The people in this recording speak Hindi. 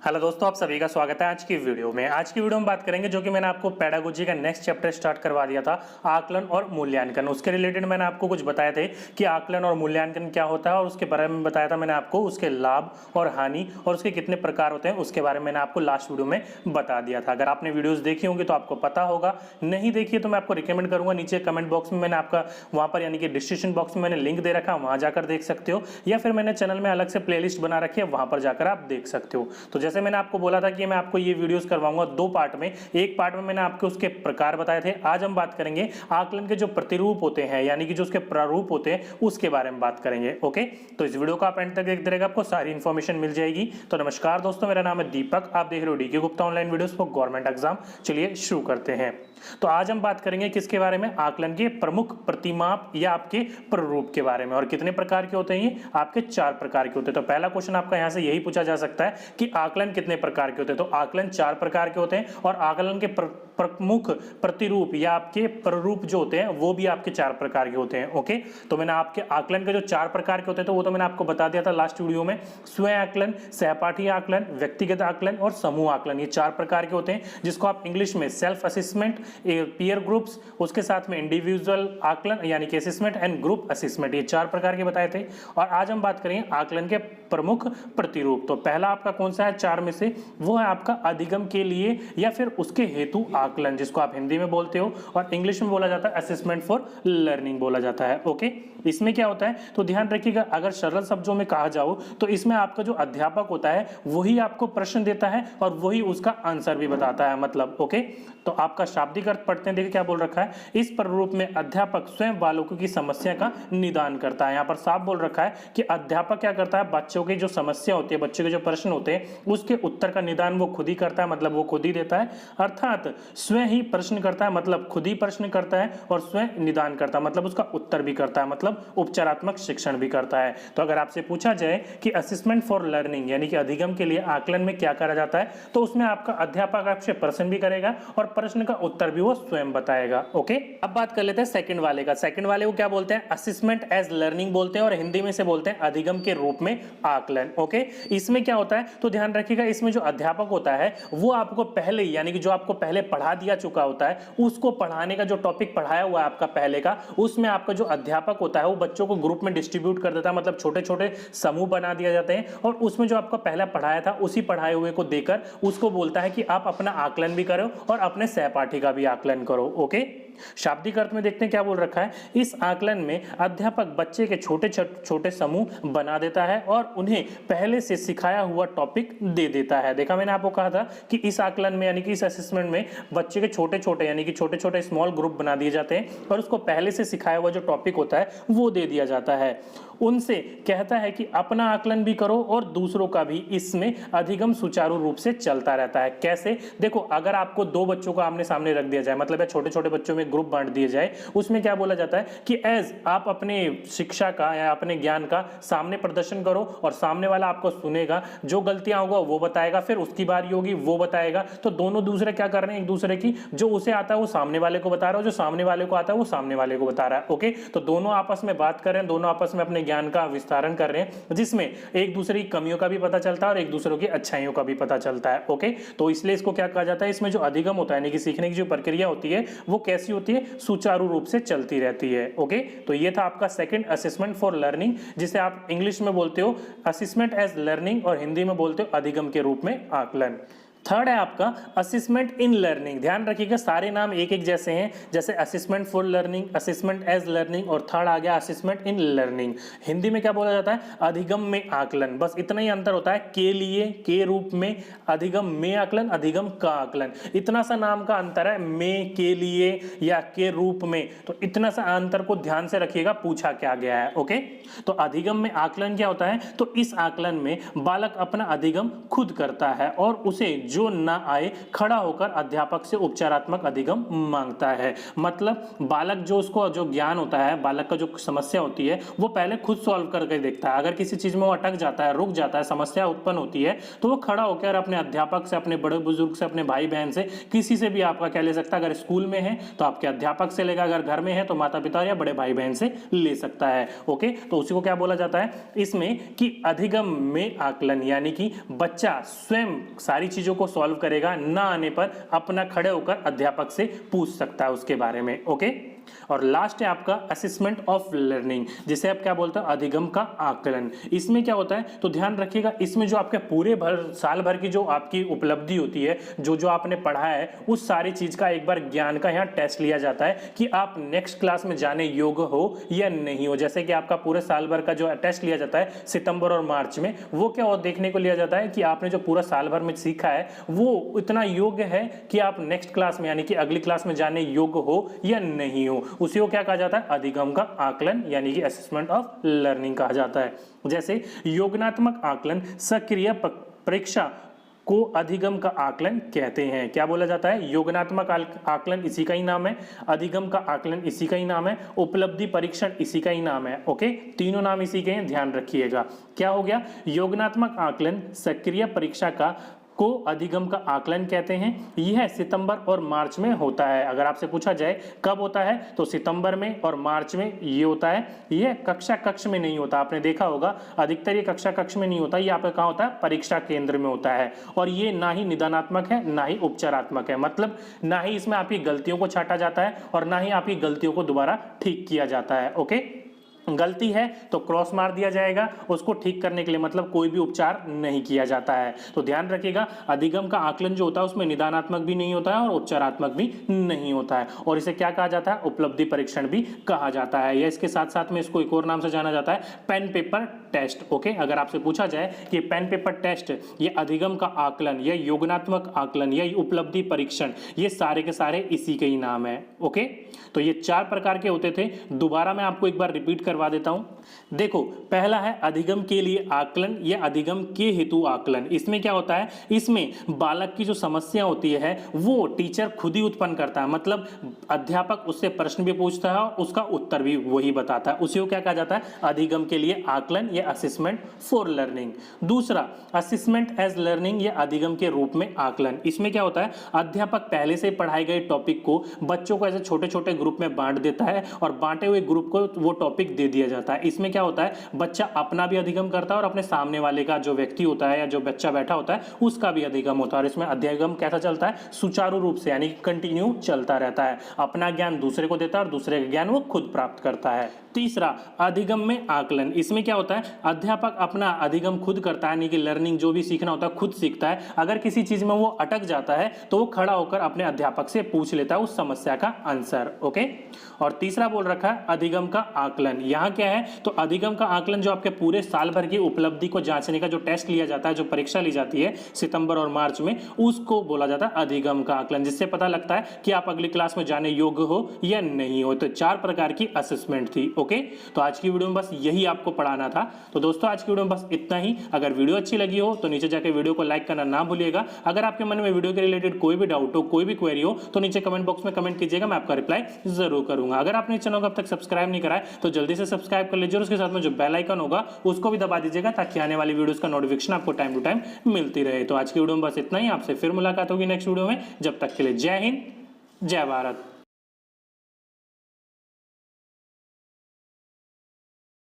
हेलो दोस्तों, आप सभी का स्वागत है आज की वीडियो में। आज की वीडियो में बात करेंगे जो कि मैंने आपको पेडागोजी का नेक्स्ट चैप्टर स्टार्ट करवा दिया था, आकलन और मूल्यांकन। उसके रिलेटेड मैंने आपको कुछ बताए थे कि आकलन और मूल्यांकन क्या होता है और उसके बारे में बताया था मैंने आपको, उसके लाभ और हानि और उसके कितने प्रकार होते हैं उसके बारे में मैंने आपको लास्ट वीडियो में बता दिया था। अगर आपने वीडियोज़ देखी होंगी तो आपको पता होगा, नहीं देखिए तो मैं आपको रिकमेंड करूँगा, नीचे कमेंट बॉक्स में मैंने आपका वहाँ पर यानी कि डिस्क्रिप्शन बॉक्स में मैंने लिंक दे रखा है, वहाँ जाकर देख सकते हो, या फिर मैंने चैनल में अलग से प्लेलिस्ट बना रखी है, वहाँ पर जाकर आप देख सकते हो। तो जैसे मैंने आपको बोला था कि मैं आपको ये वीडियोस करवाऊंगा दो पार्ट में। एक पार्ट में मैंने आपको उसके प्रकार बताए थे, आज हम बात करेंगे आकलन के जो प्रतिरूप होते हैं यानी कि जो उसके प्रारूप होते हैं उसके बारे में बात करेंगे। ओके, तो इस वीडियो को आप एंड तक देखते रहेगा, आपको सारी इंफॉर्मेशन मिल जाएगी। तो नमस्कार दोस्तों, मेरा नाम है दीपक, आप देख रहे हो DK Gupta online videos for government exam. चलिए शुरू करते हैं। तो आज हम बात करेंगे किसके बारे में, आकलन के प्रमुख प्रतिमाप या आपके प्रारूप के बारे में। और कितने प्रकार के होते हैं ये, आपके 4 प्रकार के होते हैं। तो पहला क्वेश्चन आपका यहां से यही पूछा जा सकता है कि आकलन कितने प्रकार के होते हैं। तो आकलन 4 प्रकार के होते हैं और आकलन के प्रमुख प्रतिरूप या आपके प्रारूप जो होते हैं वो भी आपके 4 प्रकार के होते हैं। ओके, तो मैंने आपके आकलन के जो 4 प्रकार के होते हैं तो वो तो मैंने आपको बता दिया था लास्ट वीडियो में। स्वयं आकलन, सहपाठी आकलन, व्यक्तिगत आकलन और समूह आकलन, ये 4 प्रकार के होते हैं, जिसको आप इंग्लिश में सेल्फ असेसमेंट, पीयर ग्रुप्स, उसके साथ में इंडिविजुअल आकलन यानी कि असेसमेंट एंड ग्रुप असेसमेंट, ये 4 प्रकार के बताए थे। और आज हम बात करेंगे आकलन के प्रमुख प्रतिरूप। तो पहला आपका कौन सा है 4 में से, वो है आपका अधिगम के लिए या फिर उसके हेतु आकलन, जिसको आप हिंदी में बोलते हो और इंग्लिश में बोला जाता है असेसमेंट फॉर लर्निंग बोला जाता है। ओके, इसमें क्या होता है तो ध्यान रखिएगा, अगर सरल शब्दों में कहा जाओ तो इसमें आपका जो अध्यापक होता है वही आपको प्रश्न देता है और वही उसका आंसर भी बताता है, मतलब। ओके, तो आपका शाब्दिक अर्थ पढ़ते हैं, देखिए क्या बोल रखा है, इस प्रारूप में अध्यापक स्वयं बालकों की समस्या का निदान करता है। यहाँ पर साफ बोल रखा है कि अध्यापक क्या करता है, बच्चों की जो समस्या होती है, बच्चों के जो प्रश्न होते हैं उसके उत्तर का निदान वो खुद ही करता है, मतलब वो खुद ही देता है, अर्थात स्वयं ही प्रश्न करता है, मतलब खुद ही प्रश्न करता है और स्वयं निदान करता है, मतलब उसका उत्तर भी करता है, मतलब उपचारात्मक शिक्षण भी करता है। तो अगर आपसे पूछा जाए कि असेसमेंट फॉर लर्निंग यानी कि अधिगम के लिए आकलन में क्या करा जाता है, तो उसमें आपका अध्यापक आपसे प्रश्न भी करेगा और प्रश्न का उत्तर भी वो स्वयं बताएगा। ओके, अब बात कर लेते हैं सेकंड वाले का। सेकंड वाले को क्या बोलते हैं, असेसमेंट एज लर्निंग बोलते हैं और हिंदी में से बोलते हैं अधिगम के रूप में आकलन। ओके, इसमें क्या होता है तो ध्यान रखिएगा, इसमें जो अध्यापक होता है वो आपको पहले यानी कि जो आपको पहले पढ़ा दिया चुका होता है, उसको पढ़ाने का जो टॉपिक पढ़ाया हुआ है आपका पहले का, उसमें आपका जो अध्यापक होता है वो बच्चों को ग्रुप में डिस्ट्रीब्यूट कर देता है, मतलब छोटे छोटे समूह बना दिया जाते हैं और उसमें जो आपका पहला पढ़ाया था उसी पढ़ाए हुए को देकर उसको बोलता है कि आप अपना आकलन भी करो और अपने सहपाठी का भी आकलन करो। ओके, शाब्दिक अर्थ में देखते हैं क्या बोल रखा है, इस आकलन में अध्यापक बच्चे के छोटे छोटे समूह बना देता है और उन्हें पहले से सिखाया हुआ टॉपिक दे देता है। देखा मैंने आपको कहा था कि इस आकलन में यानी कि इस असेसमेंट में बच्चे के छोटे छोटे यानी कि छोटे छोटे स्मॉल ग्रुप बना दिए जाते हैं और उसको पहले से सिखाया हुआ जो टॉपिक होता है वो दे दिया जाता है। उनसे कहता है कि अपना आकलन भी करो और दूसरों का भी, इसमें अधिगम सुचारू रूप से चलता रहता है। कैसे, देखो अगर आपको 2 बच्चों को आमने सामने रख दिया जाए, मतलब छोटे छोटे बच्चों में ग्रुप बांट दिए जाए, उसमें क्या बोला जाता है कि एज आप अपने शिक्षा का या अपने ज्ञान का सामने प्रदर्शन करो और सामने वाला आपको सुनेगा, जो गलतियां होगा वो बताएगा, फिर उसकी बारी होगी वो बताएगा। तो दोनों दूसरे क्या कर रहे हैं, एक दूसरे की जो उसे आता है वो सामने वाले को बता रहा है, जो सामने वाले को आता है वो सामने वाले को बता रहा है। ओके, तो दोनों आपस में बात कर रहे हैं, दोनों आपस में अपने ज्ञान का विस्तारण कर रहे हैं, जिसमें एक दूसरे की कमियों का भी पता चलता है और एक दूसरे की अच्छाइयों का भी पता चलता है। ओके, तो इसलिए इसको क्या कहा जाता है, इसमें जो अधिगम होता है यानी कि सीखने की जो प्रक्रिया होती है वो कैसी होती है, सुचारू रूप से चलती रहती है। ओके, तो ये था आपका सेकंड असेसमेंट फॉर लर्निंग, जिसे आप इंग्लिश में बोलते हो असेसमेंट एज लर्निंग और हिंदी में बोलते हो अधिगम के रूप में आकलन। थर्ड है आपका असेसमेंट इन लर्निंग। ध्यान रखिएगा सारे नाम एक एक जैसे हैं, जैसे assessment for learning, assessment as learning और थर्ड आ गया असेसमेंट इन लर्निंग। हिंदी में क्या बोला जाता है, अधिगम में आकलन, बस इतना ही अंतर होता है, के लिए के रूप में, अधिगम में आकलन, अधिगम का आकलन, इतना सा नाम का अंतर है, में के लिए या के रूप में। तो इतना सा अंतर को ध्यान से रखिएगा, पूछा क्या गया है। ओके, तो अधिगम में आकलन क्या होता है, तो इस आकलन में बालक अपना अधिगम खुद करता है और उसे जो ना आए खड़ा होकर अध्यापक से उपचारात्मक अधिगम मांगता है। मतलब बालक जो उसको जो ज्ञान होता है, बालक का जो समस्या होती है वो पहले खुद सॉल्व करके देखता है। अगर किसी चीज में वो अटक जाता है, रुक जाता है, समस्या उत्पन्न होती है, तो वो खड़ा होकर अपने अध्यापक से, अपने बड़े बुजुर्ग से, अपने भाई बहन से, किसी से भी आपका क्या ले सकता है। अगर स्कूल में है तो आपके अध्यापक से लेगा, अगर घर में है तो माता पिता या बड़े भाई बहन से ले सकता है। ओके, तो उसी को क्या बोला जाता है इसमें कि अधिगम में आकलन, यानी कि बच्चा स्वयं सारी चीजों को सॉल्व करेगा, ना आने पर अपना खड़े होकर अध्यापक से पूछ सकता है उसके बारे में। ओके, और लास्ट है आपका असेसमेंट ऑफ लर्निंग, जिसे आप क्या बोलते हैं अधिगम का आकलन। इसमें क्या होता है तो ध्यान रखिएगा, इसमें जो आपके पूरे साल भर की जो आपकी उपलब्धि होती है, जो जो आपने पढ़ा है, उस सारी चीज का एक बार ज्ञान का यहाँ टेस्ट लिया जाता है कि आप नेक्स्ट क्लास में जाने योग्य हो या नहीं हो। जैसे कि आपका पूरे साल भर का जो टेस्ट लिया जाता है सितंबर और मार्च में, वो क्या और देखने को लिया जाता है कि आपने जो पूरा साल भर में सीखा है वो इतना योग्य है कि आप नेक्स्ट क्लास में यानी कि अगली क्लास में जाने योग्य हो या नहीं हो। उसी को क्या कहा जाता है अधिगम का आकलन, यानी कि असेसमेंट ऑफ लर्निंग कहा जाता है। जैसे योगात्मक आकलन सक्रिय परीक्षा को अधिगम का आकलन कहते हैं। क्या बोला जाता है योगात्मक आकलन इसी का ही नाम है, अधिगम का आकलन इसी का ही नाम है, उपलब्धि परीक्षण इसी का ही नाम है। ओके, तीनों नाम इसी के हैं, ध्यान रखिएगा। क्या हो गया योगात्मक आकलन सक्रिय परीक्षा को अधिगम का आकलन कहते हैं। यह सितंबर और मार्च में होता है। अगर आपसे पूछा जाए कब होता है तो सितंबर में और मार्च में ये होता है। यह कक्षा कक्ष में नहीं होता, आपने देखा होगा अधिकतर ये कक्षा कक्ष में नहीं होता, ये आपका कहाँ होता है परीक्षा केंद्र में होता है। और ये ना ही निदानात्मक है ना ही उपचारात्मक है, मतलब ना ही इसमें आपकी गलतियों को छांटा जाता है और ना ही आपकी गलतियों को दोबारा ठीक किया जाता है। ओके, गलती है तो क्रॉस मार दिया जाएगा, उसको ठीक करने के लिए मतलब कोई भी उपचार नहीं किया जाता है। तो ध्यान रखिएगा अधिगम का आकलन जो होता है उसमें निदानात्मक भी नहीं होता है और उपचारात्मक भी नहीं होता है। और इसे क्या कहा जाता है उपलब्धि परीक्षण भी कहा जाता है, या इसके साथ साथ में इसको एक और नाम से जाना जाता है पेन पेपर टेस्ट। ओके, अगर आपसे पूछा जाए कि पेन पेपर टेस्ट, ये अधिगम का आकलन, या योगात्मक आकलन, या उपलब्धि परीक्षण, ये सारे के सारे इसी के ही नाम है। ओके, तो ये 4 प्रकार के होते थे। दोबारा मैं आपको एक बार रिपीट करवा देता हूं। देखो, पहला है अधिगम के लिए आकलन या अधिगम के हेतु आकलन। इसमें क्या होता है, इसमें बालक की जो समस्या होती है वो टीचर खुद ही उत्पन्न करता है, मतलब अध्यापक उससे प्रश्न भी पूछता है और उसका उत्तर भी वही बताता है। उसी को क्या कहा जाता है अधिगम के लिए आकलन या असेसमेंट फॉर लर्निंग। दूसरा असेसमेंट एज लर्निंग या अधिगम के रूप में आकलन। इसमें क्या होता है अध्यापक पहले से पढ़ाए गए टॉपिक को बच्चों को ऐसे छोटे छोटे ग्रुप में बांट देता है और बांटे हुए ग्रुप को वो टॉपिक दे दिया जाता है। इसमें क्या होता है बच्चा अपना भी अधिगम करता है और अपने सामने वाले का जो व्यक्ति होता है या जो बच्चा बैठा होता है उसका भी अधिगम होता है। और इसमें अधिगम कैसा चलता है सुचारू रूप से, यानी कंटिन्यू चलता रहता है। अपना ज्ञान दूसरे को देता है और दूसरे का ज्ञान वो खुद प्राप्त करता है। तीसरा अधिगम में आकलन। इसमें क्या होता है अध्यापक अपना अधिगम खुद करता है, यानी कि लर्निंग जो भी सीखना होता है खुद सीखता है। अगर किसी चीज में वो अटक जाता है तो वो खड़ा होकर अपने अध्यापक से पूछ लेता है उस समस्या का आंसर। ओके, और तीसरा बोल रखा है अधिगम का आकलन। यहाँ क्या है तो अधिगम का आकलन जो आपके पूरे साल भर की उपलब्धि को जांचने का जो टेस्ट लिया जाता है, जो परीक्षा ली जाती है सितंबर और मार्च में, उसको बोला जाता है अधिगम का आकलन, जिससे पता लगता है कि आप अगली क्लास में जाने योग्य हो या नहीं हो। तो 4 प्रकार की असेसमेंट थी। ओके, तो आज की वीडियो में बस यही आपको पढ़ाना था। तो दोस्तों आज की वीडियो में बस इतना ही। अगर वीडियो अच्छी लगी हो तो नीचे जाकर वीडियो को लाइक करना ना भूलिएगा। अगर आपके मन में वीडियो के रिलेटेड कोई भी डाउट हो, कोई भी क्वेरी हो तो नीचे कमेंट बॉक्स में कमेंट कीजिएगा, मैं आपका रिप्लाई जरूर करूंगा। अगर आपने चैनल को अब तक सब्सक्राइब नहीं करा है तो जल्दी से सब्सक्राइब कर लीजिए और उसके साथ में जो बेल आइकन होगा उसको भी दबा दीजिएगा ताकि आने वाली वीडियोस का नोटिफिकेशन आपको टाइम टू टाइम मिलती रहे। तो आज की वीडियो में बस इतना ही। आपसे फिर मुलाकात होगी नेक्स्ट वीडियो में। जब तक के लिए जय हिंद, जय भारत।